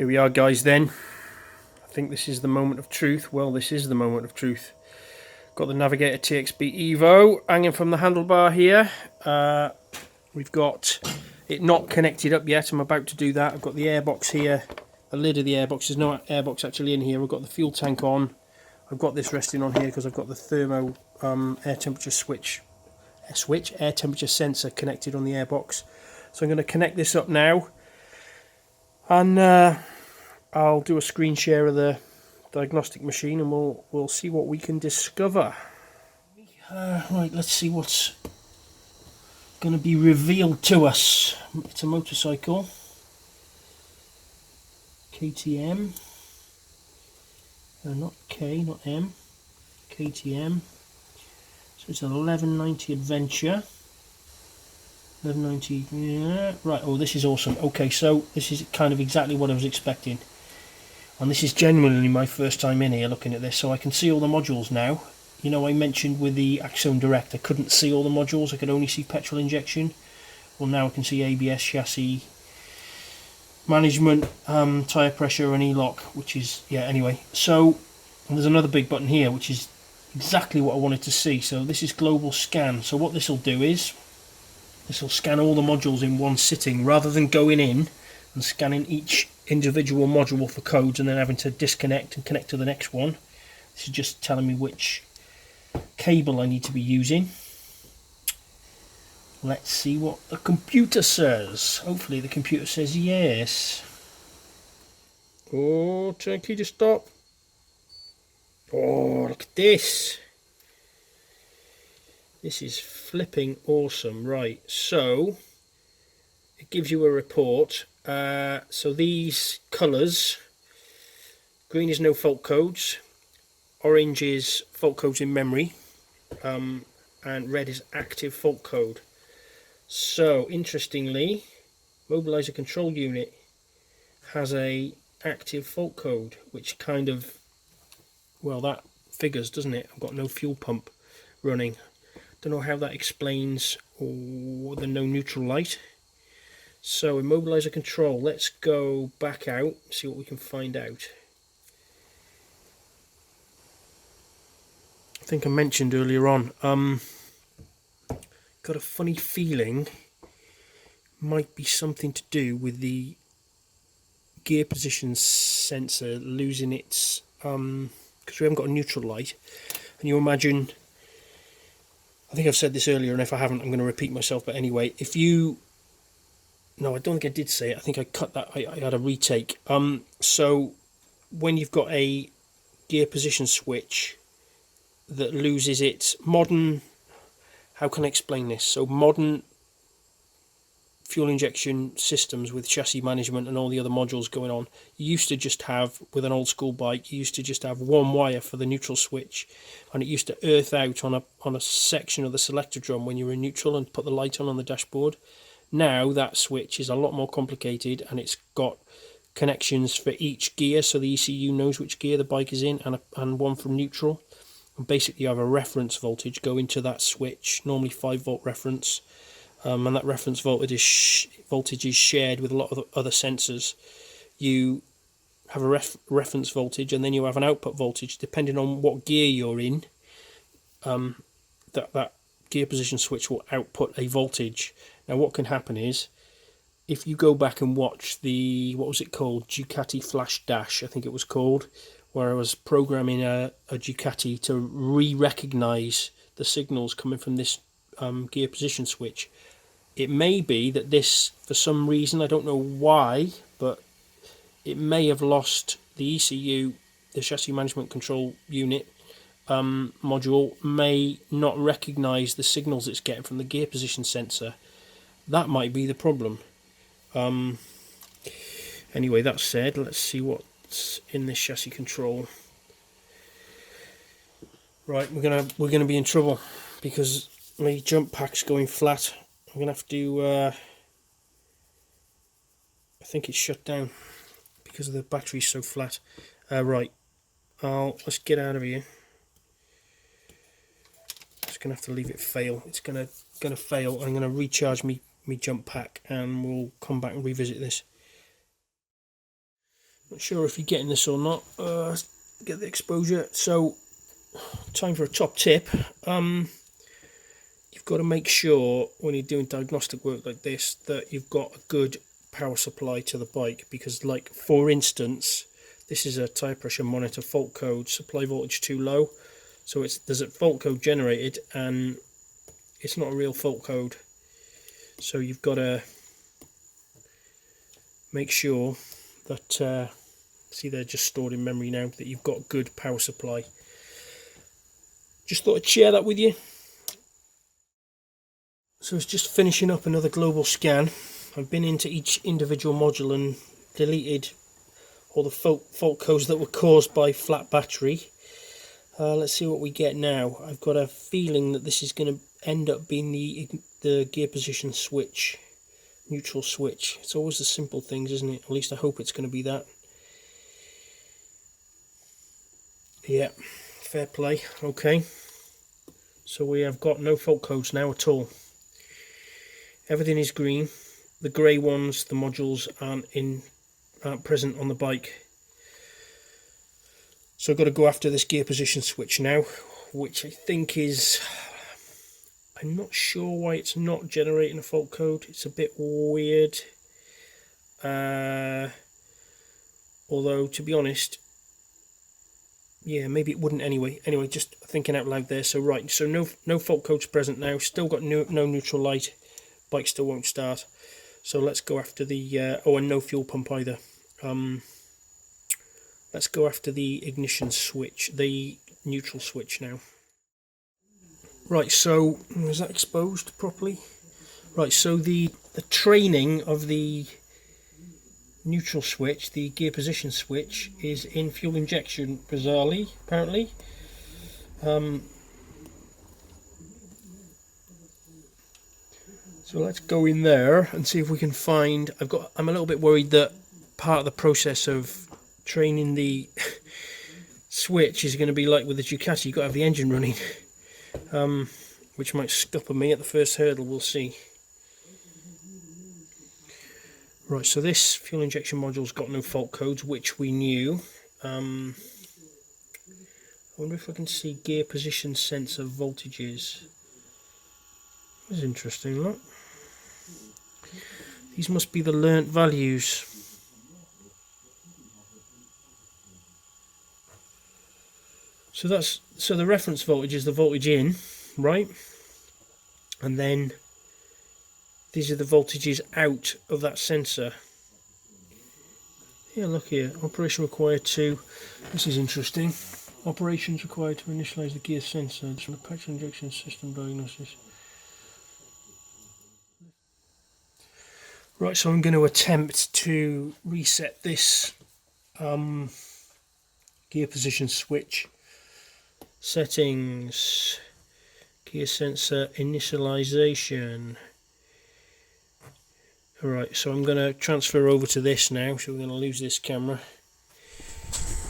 Here we are, guys, then. I think this is the moment of truth. Well, this is the moment of truth. Got the Navigator TXB Evo hanging from the handlebar here. We've got it not connected up yet. I'm about to do that. I've got the airbox here, the lid of the airbox. There's no airbox actually in here. I've got the fuel tank on. I've got this resting on here because I've got the thermo air temperature air temperature sensor connected on the airbox. So I'm going to connect this up now, and I'll do a screen share of the diagnostic machine, and we'll see what we can discover. Right, let's see what's going to be revealed to us. It's a motorcycle, KTM, not K, not M, KTM. So it's an 1190 Adventure. 1190, yeah, right. Oh, this is awesome. Okay, so this is kind of exactly what I was expecting, and this is genuinely my first time in here looking at this. So I can see all the modules now. You know, I mentioned with the Axone Direct I couldn't see all the modules, I could only see petrol injection. Well, now I can see ABS, chassis management, tyre pressure and E-lock, which is, yeah, anyway. So there's another big button here which is exactly what I wanted to see. So this is global scan. So what this will do is this will scan all the modules in one sitting, rather than going in and scanning each individual module for codes and then having to disconnect and connect to the next one. This is just telling me which cable I need to be using. Let's see what the computer says. Hopefully the computer says yes. Oh, turn key to stop. Oh, look at this. This is flipping awesome. Right, so it gives you a report. So these colours, green is no fault codes, orange is fault codes in memory, and red is active fault code. So interestingly, mobiliser control unit has a active fault code, which kind of, well, that figures, doesn't it? I've got no fuel pump running. Don't know how that explains the no neutral light. So immobiliser control, let's go back out, see what we can find out. I think I mentioned earlier on, got a funny feeling might be something to do with the gear position sensor losing its, because we haven't got a neutral light. And you imagine, I think I've said this earlier, and if I haven't I'm going to repeat myself, but anyway, if you, no, I don't think I did say it, I think I cut that, I had a retake. So when you've got a gear position switch that loses its modern, how can I explain this? So modern fuel injection systems with chassis management and all the other modules going on, you used to just have, with an old school bike, you used to just have one wire for the neutral switch, and it used to earth out on a section of the selector drum when you were in neutral and put the light on the dashboard. Now that switch is a lot more complicated, and it's got connections for each gear, so the ECU knows which gear the bike is in, and one from neutral. And basically you have a reference voltage go into that switch, normally 5 volt reference, and that reference voltage is shared with a lot of other sensors. You have a reference voltage, and then you have an output voltage depending on what gear you're in. That gear position switch will output a voltage. Now what can happen is, if you go back and watch the, what was it called, Ducati Flash Dash, I think it was called, where I was programming a Ducati to re-recognise the signals coming from this gear position switch. It may be that this, for some reason, I don't know why, but it may have lost the ECU, the chassis management control unit module, may not recognise the signals it's getting from the gear position sensor. That might be the problem. Anyway, that said, let's see what's in this chassis control. Right, we're gonna be in trouble because my jump pack's going flat. I'm gonna have to, I think it's shut down because the battery's so flat. Right, let's get out of here. Just gonna have to leave it fail. It's gonna fail. I'm gonna recharge me jump pack, and we'll come back and revisit this. Not sure if you're getting this or not. Get the exposure. So, time for a top tip. You've got to make sure when you're doing diagnostic work like this that you've got a good power supply to the bike, because, like, for instance, this is a tyre pressure monitor fault code, supply voltage too low. So there's a fault code generated and it's not a real fault code. So you've got to make sure that, see, they're just stored in memory now, that you've got good power supply. Just thought I'd share that with you. So it's just finishing up another global scan. I've been into each individual module and deleted all the fault codes that were caused by flat battery. Let's see what we get now. I've got a feeling that this is going to end up being the gear position switch, neutral switch. It's always the simple things, isn't it? At least I hope it's going to be that. Yeah, fair play. Okay, so we have got no fault codes now at all. Everything is green. The grey ones, the modules, aren't present on the bike. So I've got to go after this gear position switch now, which I think is... I'm not sure why it's not generating a fault code. It's a bit weird. Although, to be honest, yeah, maybe it wouldn't anyway. Anyway, just thinking out loud there. So right, so no fault codes present now. Still got no neutral light. Bike still won't start. So let's go after the... and no fuel pump either. Let's go after the ignition switch, the neutral switch now. Right, so was that exposed properly? Right, so the training of the neutral switch, the gear position switch, is in fuel injection, bizarrely, apparently. So let's go in there and see if we can find... I'm a little bit worried that part of the process of training the switch is going to be like with the Ducati. You've got to have the engine running, which might scupper me at the first hurdle. We'll see. Right, so this fuel injection module's got no fault codes, which we knew. I wonder if I can see gear position sensor voltages. That's interesting, look. These must be the learnt values. So the reference voltage is the voltage in, right? And then these are the voltages out of that sensor. Yeah, look here. Operation required to... This is interesting. Operations required to initialize the gear sensor. From the petrol injection system diagnosis. Right, so I'm going to attempt to reset this gear position switch. Settings, gear sensor initialization. Alright, so I'm going to transfer over to this now, so we're going to lose this camera.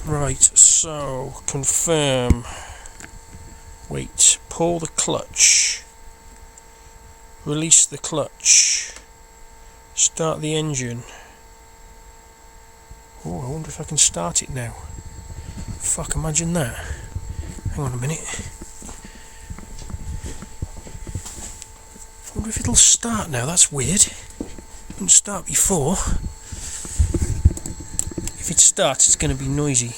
Right, so confirm. Wait, pull the clutch. Release the clutch. Start the engine. Oh, I wonder if I can start it now. Fuck, imagine that. Hang on a minute. I wonder if it'll start now. That's weird. It didn't start before. If it starts, it's going to be noisy.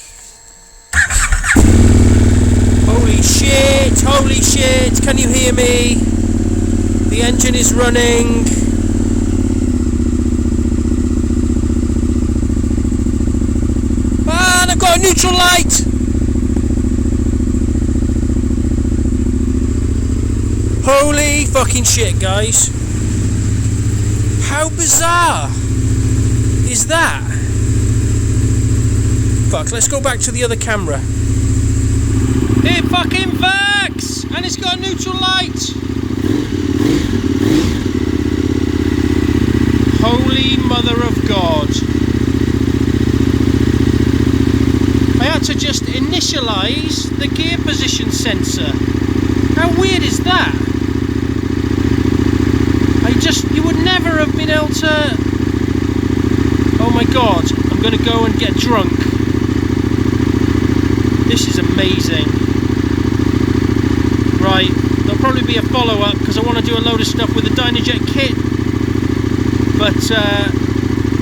Holy shit! Holy shit! Can you hear me? The engine is running. Ah, and I've got a neutral light! Holy fucking shit, guys. How bizarre is that? Fuck, let's go back to the other camera. It fucking works! And it's got a neutral light! Holy mother of God. I had to just initialise the gear position sensor. How weird is that? You would never have been able to... Oh my God, I'm going going to go and get drunk. This is amazing. Right, there'll probably be a follow-up because I want to do a load of stuff with the Dynajet kit. But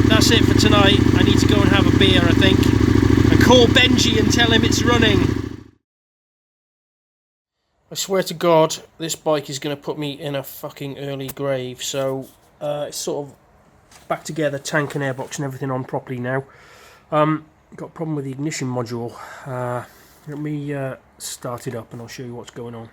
that's it for tonight. I need to go and have a beer, I think, and call Benji and tell him it's running. I swear to God, this bike is going to put me in a fucking early grave. So it's sort of back together, tank and airbox and everything on properly now. Got a problem with the ignition module. Let me start it up and I'll show you what's going on.